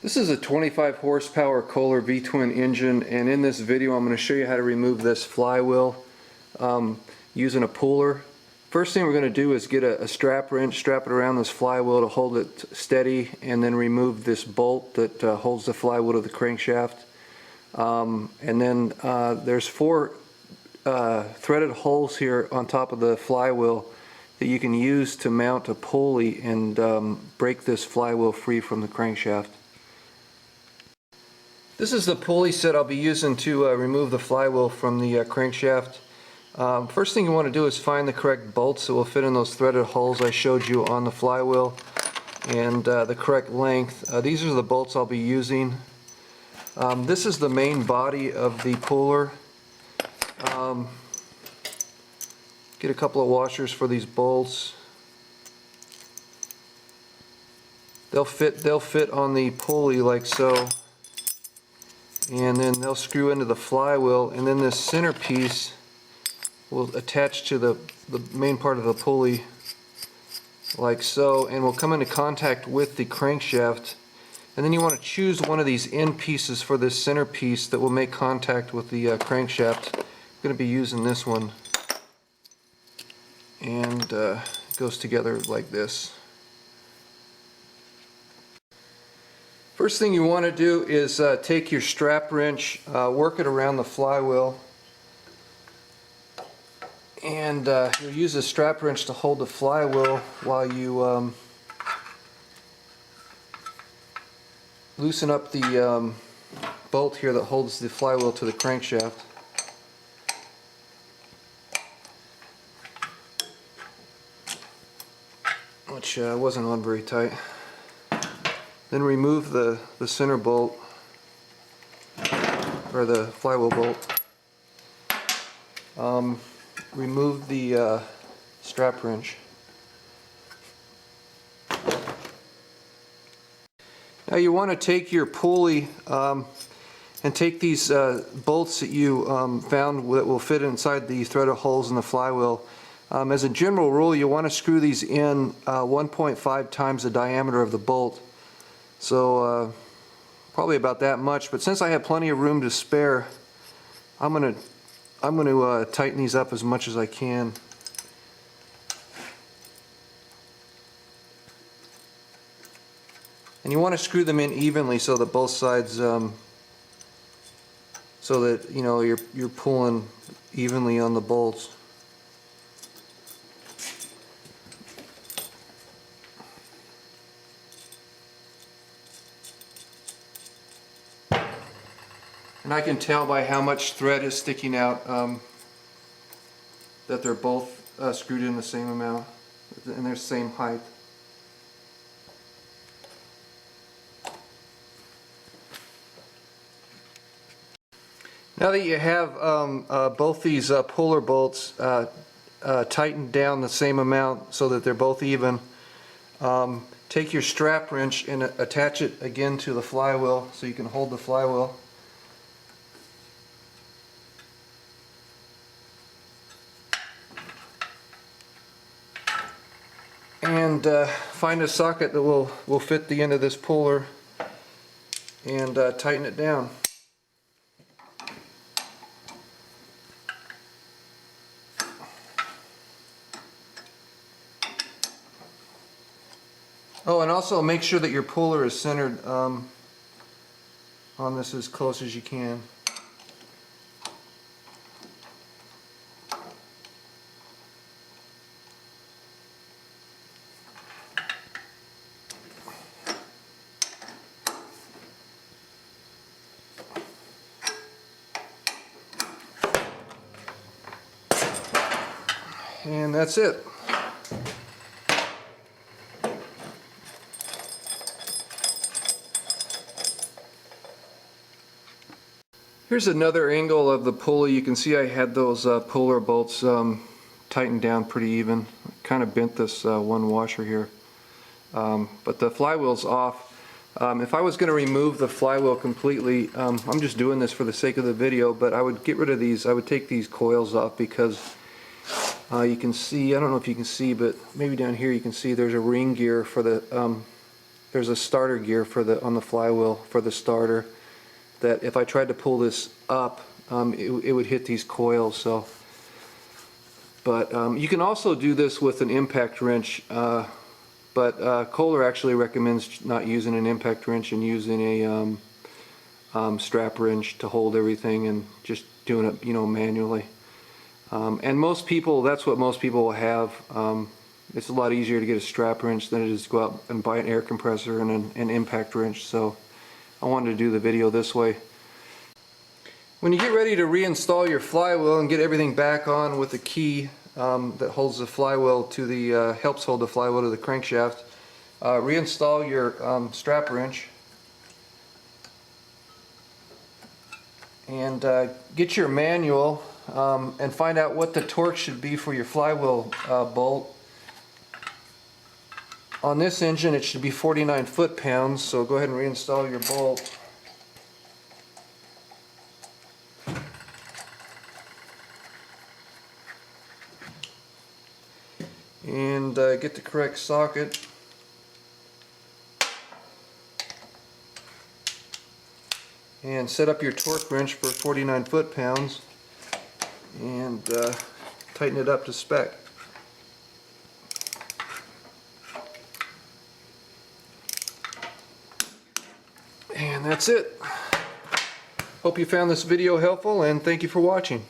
This is a 25 horsepower Kohler V-twin engine, and in this video I'm going to show you how to remove this flywheel using a puller. First thing we're going to do is get a strap wrench, strap it around this flywheel to hold it steady, and then remove this bolt that holds the flywheel to the crankshaft. And then there's four threaded holes here on top of the flywheel that you can use to mount a pulley and break this flywheel free from the crankshaft. This is the pulley set I'll be using to remove the flywheel from the crankshaft. First thing you want to do is find the correct bolts that will fit in those threaded holes I showed you on the flywheel, and the correct length. These are the bolts I'll be using. This is the main body of the puller. Get a couple of washers for these bolts. They'll fit on the pulley like so. And then they'll screw into the flywheel, and then this center piece will attach to the main part of the pulley like so, and will come into contact with the crankshaft. And then you want to choose one of these end pieces for this center piece that will make contact with the crankshaft. I'm going to be using this one, and it goes together like this. First thing you want to do is take your strap wrench, work it around the flywheel, and you'll use a strap wrench to hold the flywheel while you loosen up the bolt here that holds the flywheel to the crankshaft. Which wasn't on very tight. Then remove the center bolt, or the flywheel bolt. Remove the strap wrench. Now you want to take your pulley and take these bolts that you found that will fit inside the threaded holes in the flywheel. As a general rule, you want to screw these in 1.5 times the diameter of the bolt. So probably about that much, but since I have plenty of room to spare, I'm going to tighten these up as much as I can. And you want to screw them in evenly so that both sides, so that you're pulling evenly on the bolts. And I can tell by how much thread is sticking out that they're both screwed in the same amount and they're the same height. Now that you have both these puller bolts tightened down the same amount so that they're both even, take your strap wrench and attach it again to the flywheel so you can hold the flywheel. And find a socket that will fit the end of this puller and tighten it down. Oh, and also make sure that your puller is centered on this as close as you can. And that's it. Here's another angle of the pulley. You can see I had those puller bolts tightened down pretty even. Kind of bent this one washer here. But the flywheel's off. If I was going to remove the flywheel completely, I'm just doing this for the sake of the video, but I would get rid of these. I would take these coils off because you can see, I don't know if you can see, but maybe down here you can see there's a ring gear for the there's a starter gear for on the flywheel for the starter, that if I tried to pull this up, it would hit these coils. So, but you can also do this with an impact wrench, but Kohler actually recommends not using an impact wrench and using a strap wrench to hold everything and just doing it, you know, manually. And most people, that's what most people will have. It's a lot easier to get a strap wrench than it is to go out and buy an air compressor and an impact wrench. So I wanted to do the video this way. When you get ready to reinstall your flywheel and get everything back on with the key that holds the flywheel to the, helps hold the flywheel to the crankshaft, reinstall your strap wrench and get your manual and find out what the torque should be for your flywheel bolt. On this engine it should be 49 foot-pounds, so go ahead and reinstall your bolt. And get the correct socket. And set up your torque wrench for 49 foot-pounds and tighten it up to spec. And that's it. Hope you found this video helpful, and thank you for watching.